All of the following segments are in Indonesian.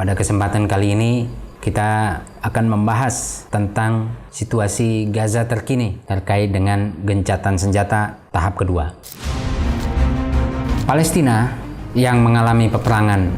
Pada kesempatan kali ini kita akan membahas tentang situasi Gaza terkini terkait dengan gencatan senjata tahap kedua. Palestina yang mengalami peperangan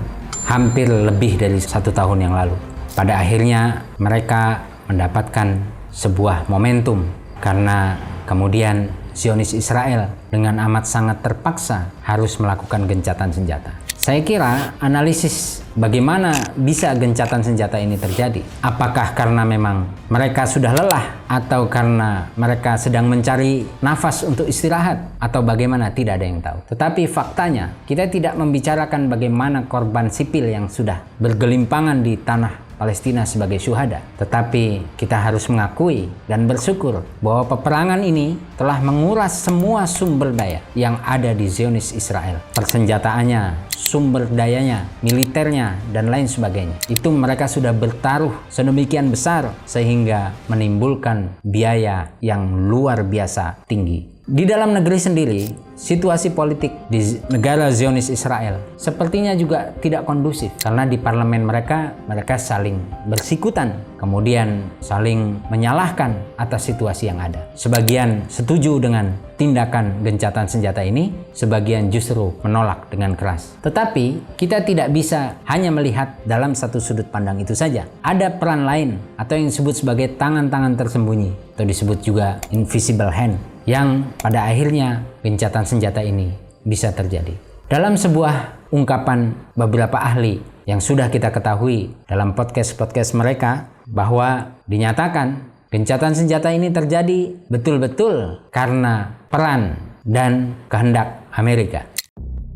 hampir lebih dari 1 tahun yang lalu. Pada akhirnya mereka mendapatkan sebuah momentum karena kemudian Zionis Israel dengan amat sangat terpaksa harus melakukan gencatan senjata. Saya kira analisis bagaimana bisa gencatan senjata ini terjadi. Apakah karena memang mereka sudah lelah atau karena mereka sedang mencari nafas untuk istirahat atau bagaimana, tidak ada yang tahu. Tetapi faktanya kita tidak membicarakan bagaimana korban sipil yang sudah bergelimpangan di tanah Palestina sebagai syuhada. Tetapi kita harus mengakui dan bersyukur bahwa peperangan ini telah menguras semua sumber daya yang ada di Zionis Israel. Persenjataannya, sumber dayanya, militernya, dan lain sebagainya. Itu mereka sudah bertaruh sedemikian besar sehingga menimbulkan biaya yang luar biasa tinggi. Di dalam negeri sendiri, situasi politik di negara Zionis Israel sepertinya juga tidak kondusif karena di parlemen mereka saling bersikutan, kemudian saling menyalahkan atas situasi yang ada. Sebagian setuju dengan tindakan gencatan senjata ini, sebagian justru menolak dengan keras. Tetapi kita tidak bisa hanya melihat dalam satu sudut pandang itu saja. Ada peran lain atau yang disebut sebagai tangan-tangan tersembunyi atau disebut juga invisible hand, yang pada akhirnya gencatan senjata ini bisa terjadi. Dalam sebuah ungkapan beberapa ahli yang sudah kita ketahui dalam podcast mereka, bahwa dinyatakan gencatan senjata ini terjadi betul-betul karena peran dan kehendak Amerika.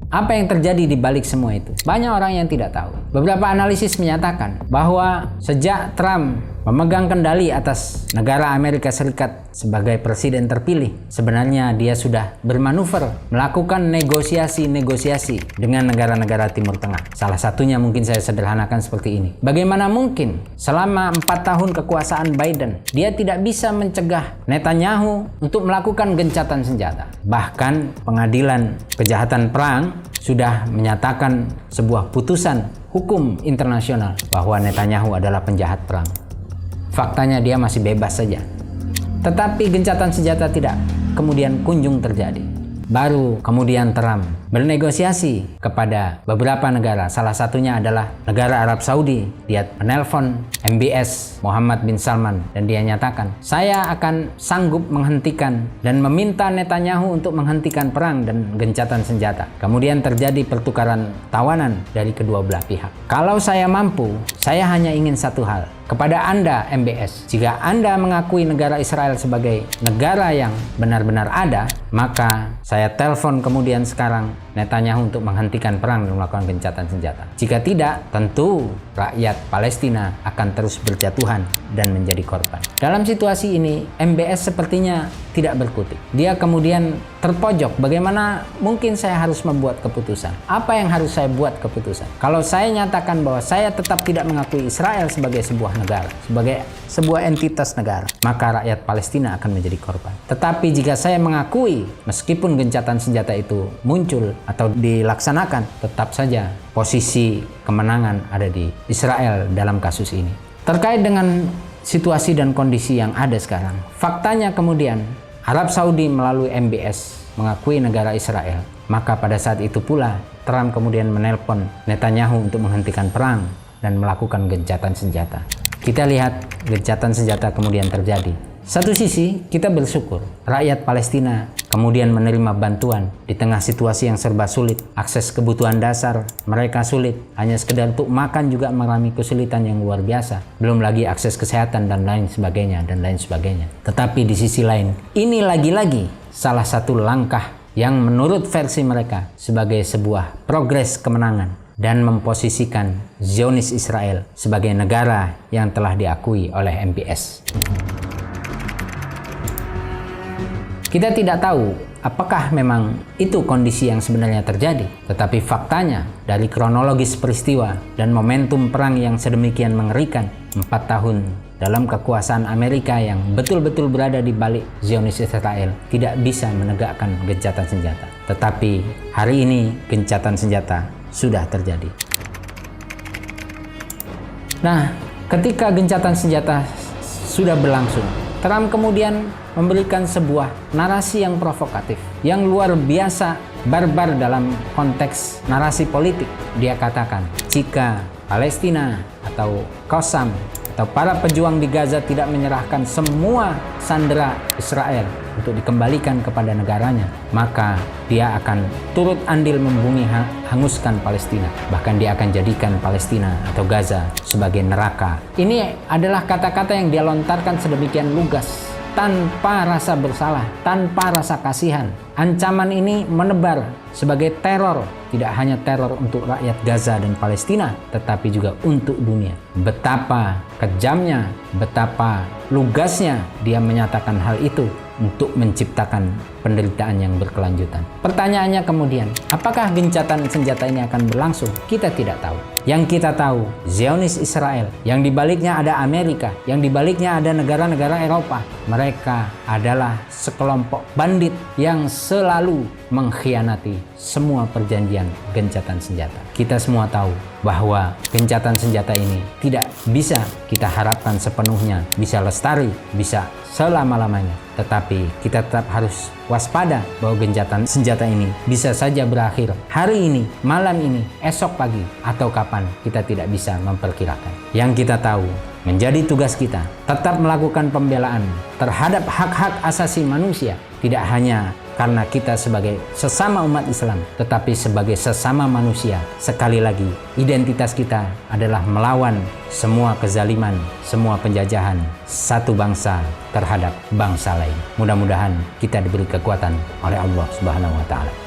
Apa yang terjadi di balik semua itu? Banyak orang yang tidak tahu. Beberapa analisis menyatakan bahwa sejak Trump memegang kendali atas negara Amerika Serikat sebagai presiden terpilih, sebenarnya dia sudah bermanuver melakukan negosiasi dengan negara-negara Timur Tengah. Salah satunya mungkin saya sederhanakan seperti ini. Bagaimana mungkin selama 4 tahun kekuasaan Biden dia tidak bisa mencegah Netanyahu untuk melakukan gencatan senjata? Bahkan pengadilan kejahatan perang sudah menyatakan sebuah putusan hukum internasional bahwa Netanyahu adalah penjahat perang. Faktanya dia masih bebas saja. Tetapi gencatan senjata tidak kemudian kunjung terjadi. Baru kemudian Trump bernegosiasi kepada beberapa negara. Salah satunya adalah negara Arab Saudi. Dia menelpon MBS Muhammad bin Salman dan dia nyatakan, saya akan sanggup menghentikan dan meminta Netanyahu untuk menghentikan perang dan gencatan senjata. Kemudian terjadi pertukaran tawanan dari kedua belah pihak. Kalau saya mampu, saya hanya ingin satu hal. Kepada Anda MBS, jika Anda mengakui negara Israel sebagai negara yang benar-benar ada, maka saya telepon kemudian sekarang Netanyahu untuk menghentikan perang dan melakukan gencatan senjata. Jika tidak, tentu rakyat Palestina akan terus berjatuhan dan menjadi korban. Dalam situasi ini, MBS sepertinya tidak berkutik. Dia kemudian terpojok. Bagaimana mungkin saya harus membuat keputusan? Apa yang harus saya buat keputusan? Kalau saya nyatakan bahwa saya tetap tidak mengakui Israel sebagai sebuah negara, sebagai sebuah entitas negara, maka rakyat Palestina akan menjadi korban. Tetapi jika saya mengakui, meskipun gencatan senjata itu muncul atau dilaksanakan, tetap saja posisi kemenangan ada di Israel dalam kasus ini. Terkait dengan situasi dan kondisi yang ada sekarang, faktanya kemudian Arab Saudi melalui MBS mengakui negara Israel. Maka pada saat itu pula Trump kemudian menelpon Netanyahu untuk menghentikan perang dan melakukan gencatan senjata. Kita lihat gencatan senjata kemudian terjadi. Satu sisi kita bersyukur rakyat Palestina kemudian menerima bantuan di tengah situasi yang serba sulit. Akses kebutuhan dasar mereka sulit, hanya sekedar untuk makan juga mengalami kesulitan yang luar biasa. Belum lagi akses kesehatan dan lain sebagainya. Tetapi di sisi lain, ini lagi-lagi salah satu langkah yang menurut versi mereka sebagai sebuah progres kemenangan dan memposisikan Zionis Israel sebagai negara yang telah diakui oleh MBS. Kita tidak tahu apakah memang itu kondisi yang sebenarnya terjadi. Tetapi faktanya dari kronologis peristiwa dan momentum perang yang sedemikian mengerikan, 4 tahun dalam kekuasaan Amerika yang betul-betul berada di balik Zionis Israel tidak bisa menegakkan gencatan senjata. Tetapi hari ini gencatan senjata sudah terjadi. Nah, ketika gencatan senjata sudah berlangsung, Trump kemudian memberikan sebuah narasi yang provokatif, yang luar biasa barbar dalam konteks narasi politik. Dia katakan, jika Palestina atau Qassam atau para pejuang di Gaza tidak menyerahkan semua sandera Israel untuk dikembalikan kepada negaranya, maka dia akan turut andil membumi hanguskan Palestina. Bahkan dia akan jadikan Palestina atau Gaza sebagai neraka. Ini adalah kata-kata yang dia lontarkan sedemikian lugas, tanpa rasa bersalah, tanpa rasa kasihan. Ancaman ini menebar sebagai teror, tidak hanya teror untuk rakyat Gaza dan Palestina, tetapi juga untuk dunia. Betapa kejamnya, betapa lugasnya dia menyatakan hal itu untuk menciptakan penderitaan yang berkelanjutan. Pertanyaannya kemudian, apakah gencatan senjata ini akan berlangsung? Kita tidak tahu. Yang kita tahu, Zionis Israel, yang dibaliknya ada Amerika, yang dibaliknya ada negara-negara Eropa. Mereka adalah sekelompok bandit yang selalu mengkhianati semua perjanjian gencatan senjata. Kita semua tahu bahwa gencatan senjata ini tidak bisa kita harapkan sepenuhnya bisa lestari, bisa selama-lamanya. Tetapi kita tetap harus waspada bahwa gencatan senjata ini bisa saja berakhir hari ini, malam ini, esok pagi, atau kapan, kita tidak bisa memperkirakan. Yang kita tahu, menjadi tugas kita tetap melakukan pembelaan terhadap hak-hak asasi manusia, tidak hanya karena kita sebagai sesama umat Islam, tetapi sebagai sesama manusia. Sekali lagi, identitas kita adalah melawan semua kezaliman, semua penjajahan satu bangsa terhadap bangsa lain. Mudah-mudahan kita diberi kekuatan oleh Allah Subhanahu wa Ta'ala.